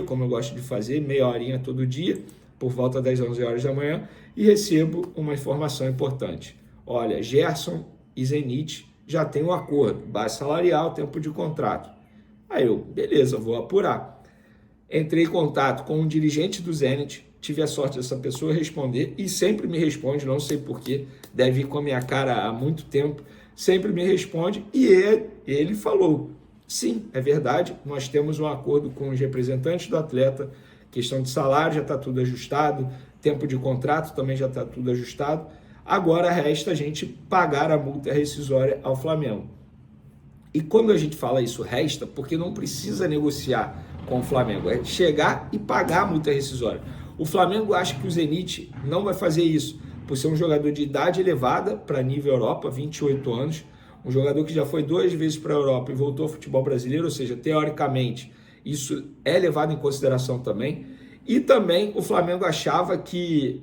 como eu gosto de fazer, meia horinha todo dia, por volta das 11 horas da manhã, e recebo uma informação importante. Olha, Gerson e Zenit já têm um acordo, base salarial, tempo de contrato. Aí eu, beleza, vou apurar. Entrei em contato com um dirigente do Zenit, tive a sorte dessa pessoa responder, e sempre me responde, não sei porquê, deve ir com a minha cara há muito tempo, sempre me responde, e ele falou, sim, é verdade, nós temos um acordo com os representantes do atleta, questão de salário já está tudo ajustado, tempo de contrato também já está tudo ajustado, agora resta a gente pagar a multa rescisória ao Flamengo. E quando a gente fala isso resta, porque não precisa negociar com o Flamengo, é chegar e pagar a multa rescisória. O Flamengo acha que o Zenit não vai fazer isso, por ser um jogador de idade elevada para nível Europa, 28 anos, um jogador que já foi 2 vezes para a Europa e voltou ao futebol brasileiro, ou seja, teoricamente, isso é levado em consideração também. E também o Flamengo achava que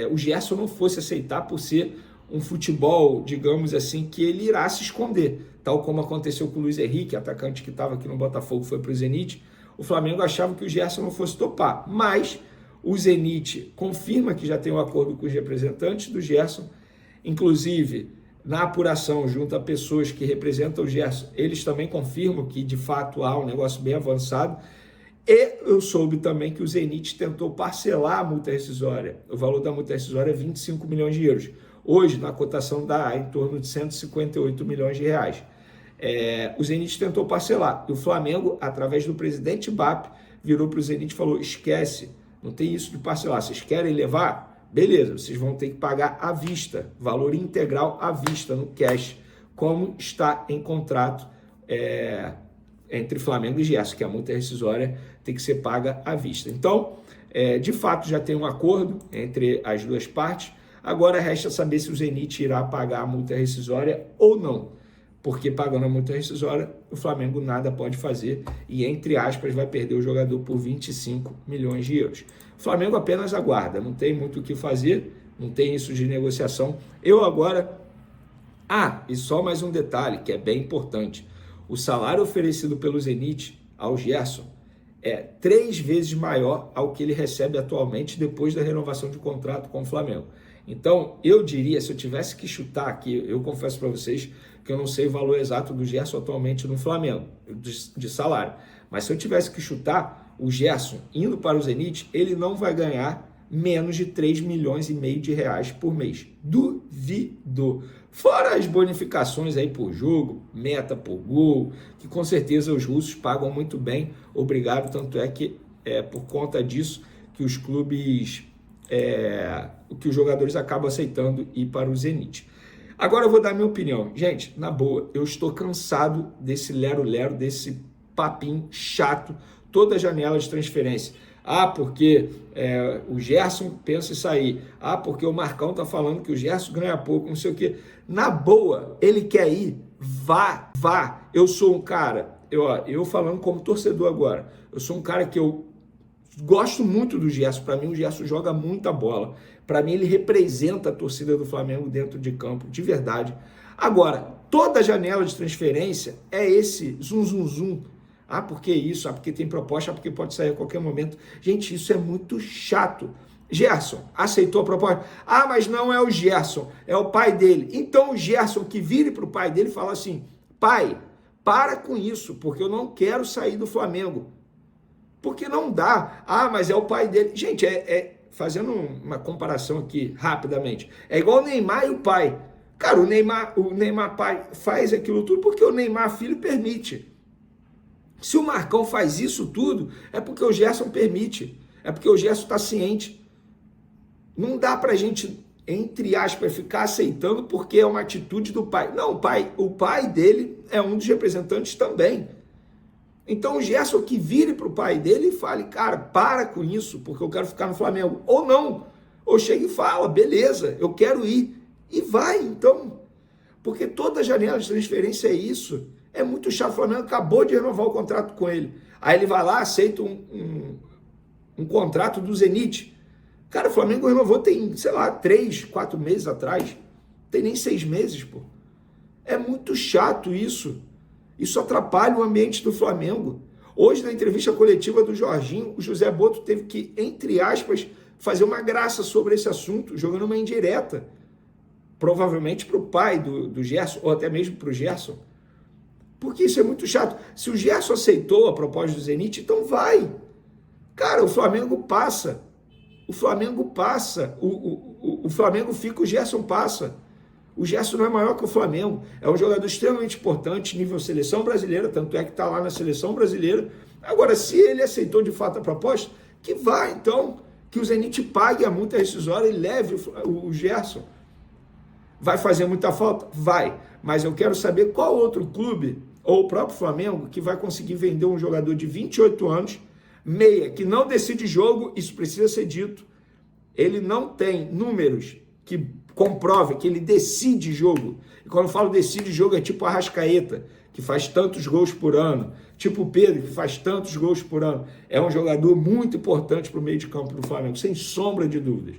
o Gerson não fosse aceitar por ser um futebol, digamos assim, que ele irá se esconder, tal como aconteceu com o Luiz Henrique, atacante que estava aqui no Botafogo, foi para o Zenit. O Flamengo achava que o Gerson não fosse topar, mas o Zenit confirma que já tem um acordo com os representantes do Gerson, inclusive na apuração junto a pessoas que representam o Gerson, eles também confirmam que de fato há um negócio bem avançado. E eu soube também que o Zenit tentou parcelar a multa rescisória. O valor da multa rescisória é 25 milhões de euros. Hoje, na cotação, dá em torno de 158 milhões de reais. O Zenit tentou parcelar. E o Flamengo, através do presidente BAP, virou para o Zenit e falou, esquece, não tem isso de parcelar. Vocês querem levar? Beleza, vocês vão ter que pagar à vista, valor integral à vista, no cash, como está em contrato entre Flamengo e Gerson, que a multa rescisória tem que ser paga à vista. Então, de fato, já tem um acordo entre as duas partes. Agora resta saber se o Zenit irá pagar a multa rescisória ou não. Porque pagando a multa rescisória, o Flamengo nada pode fazer e, entre aspas, vai perder o jogador por 25 milhões de euros. O Flamengo apenas aguarda, não tem muito o que fazer, não tem isso de negociação. Eu agora... e só mais um detalhe que é bem importante. O salário oferecido pelo Zenit ao Gerson é 3 vezes maior ao que ele recebe atualmente depois da renovação de contrato com o Flamengo. Então, eu diria, se eu tivesse que chutar aqui, eu confesso para vocês que eu não sei o valor exato do Gerson atualmente no Flamengo, de salário. Mas se eu tivesse que chutar, o Gerson, indo para o Zenit, ele não vai ganhar menos de 3,5 milhões de reais por mês. Duvido. Fora as bonificações aí por jogo, meta por gol, que com certeza os russos pagam muito bem, obrigado, tanto é que por conta disso que os clubes, que os jogadores acabam aceitando ir para o Zenit. Agora eu vou dar minha opinião. Gente, na boa, eu estou cansado desse lero-lero, desse papinho chato, toda janela de transferência. Porque o Gerson pensa em sair. Porque o Marcão tá falando que o Gerson ganha pouco, não sei o quê. Na boa, ele quer ir, vá. Eu sou um cara, eu falando como torcedor agora, eu sou um cara que eu gosto muito do Gerson. Para mim, o Gerson joga muita bola. Para mim, ele representa a torcida do Flamengo dentro de campo, de verdade. Agora, toda janela de transferência é esse zum. Porque isso, porque tem proposta, porque pode sair a qualquer momento. Gente, isso é muito chato. Gerson aceitou a proposta. Mas não é o Gerson, é o pai dele. Então o Gerson que vire para o pai dele e fala assim, pai, para com isso, porque eu não quero sair do Flamengo. Porque não dá. Mas é o pai dele. Gente, fazendo uma comparação aqui rapidamente, é igual o Neymar e o pai. Cara, o Neymar pai faz aquilo tudo porque o Neymar filho permite. Se o Marcão faz isso tudo, é porque o Gerson permite. É porque o Gerson está ciente. Não dá pra gente, entre aspas, ficar aceitando porque é uma atitude do pai. Não, o pai dele é um dos representantes também. Então o Gerson que vire pro pai dele e fale, cara, para com isso, porque eu quero ficar no Flamengo. Ou não. Ou chega e fala, beleza, eu quero ir. E vai, então. Porque toda janela de transferência é isso. É muito chato. O Flamengo acabou de renovar o contrato com ele. Aí ele vai lá, aceita um contrato do Zenit. Cara, o Flamengo renovou tem, 3, 4 meses atrás. Tem nem 6 meses, pô. É muito chato isso. Isso atrapalha o ambiente do Flamengo. Hoje, na entrevista coletiva do Jorginho, o José Boto teve que, entre aspas, fazer uma graça sobre esse assunto, jogando uma indireta, provavelmente para o pai do Gerson, ou até mesmo para o Gerson. Porque isso é muito chato. Se o Gerson aceitou a proposta do Zenit, então vai. Cara, o Flamengo passa. O Flamengo passa. O Flamengo fica, o Gerson passa. O Gerson não é maior que o Flamengo. É um jogador extremamente importante, nível seleção brasileira, tanto é que está lá na seleção brasileira. Agora, se ele aceitou de fato a proposta, que vá, então, que o Zenit pague a multa rescisória e leve o Gerson. Vai fazer muita falta? Vai. Mas eu quero saber qual outro clube, ou o próprio Flamengo, que vai conseguir vender um jogador de 28 anos, meia, que não decide jogo, isso precisa ser dito. Ele não tem números que comprovem que ele decide jogo. E quando eu falo decide jogo, é tipo a Arrascaeta, que faz tantos gols por ano. Tipo o Pedro, que faz tantos gols por ano. É um jogador muito importante para o meio de campo do Flamengo, sem sombra de dúvidas.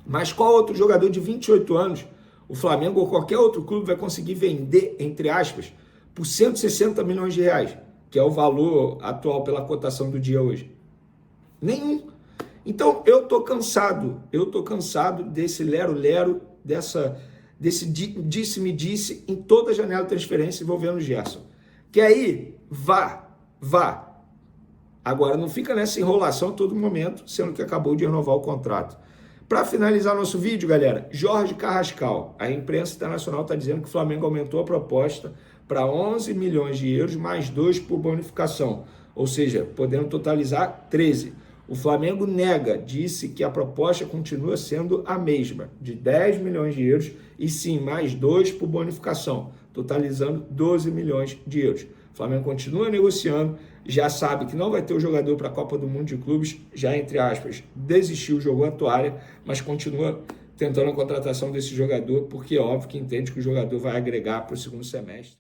Mas qual outro jogador de 28 anos o Flamengo ou qualquer outro clube vai conseguir vender, entre aspas, por 160 milhões de reais, que é o valor atual pela cotação do dia hoje? Nenhum. Então, eu tô cansado desse lero-lero, desse disse-me-disse em toda a janela de transferência envolvendo o Gerson. Que aí, vá. Agora, não fica nessa enrolação a todo momento, sendo que acabou de renovar o contrato. Para finalizar nosso vídeo, galera, Jorge Carrascal. A imprensa internacional está dizendo que o Flamengo aumentou a proposta para 11 milhões de euros, mais 2 por bonificação. Ou seja, podendo totalizar 13. O Flamengo nega, disse que a proposta continua sendo a mesma, de 10 milhões de euros, e sim, mais 2 por bonificação, totalizando 12 milhões de euros. O Flamengo continua negociando, já sabe que não vai ter o jogador para a Copa do Mundo de Clubes, já, entre aspas, desistiu, jogou a toalha, mas continua tentando a contratação desse jogador, porque é óbvio que entende que o jogador vai agregar para o segundo semestre.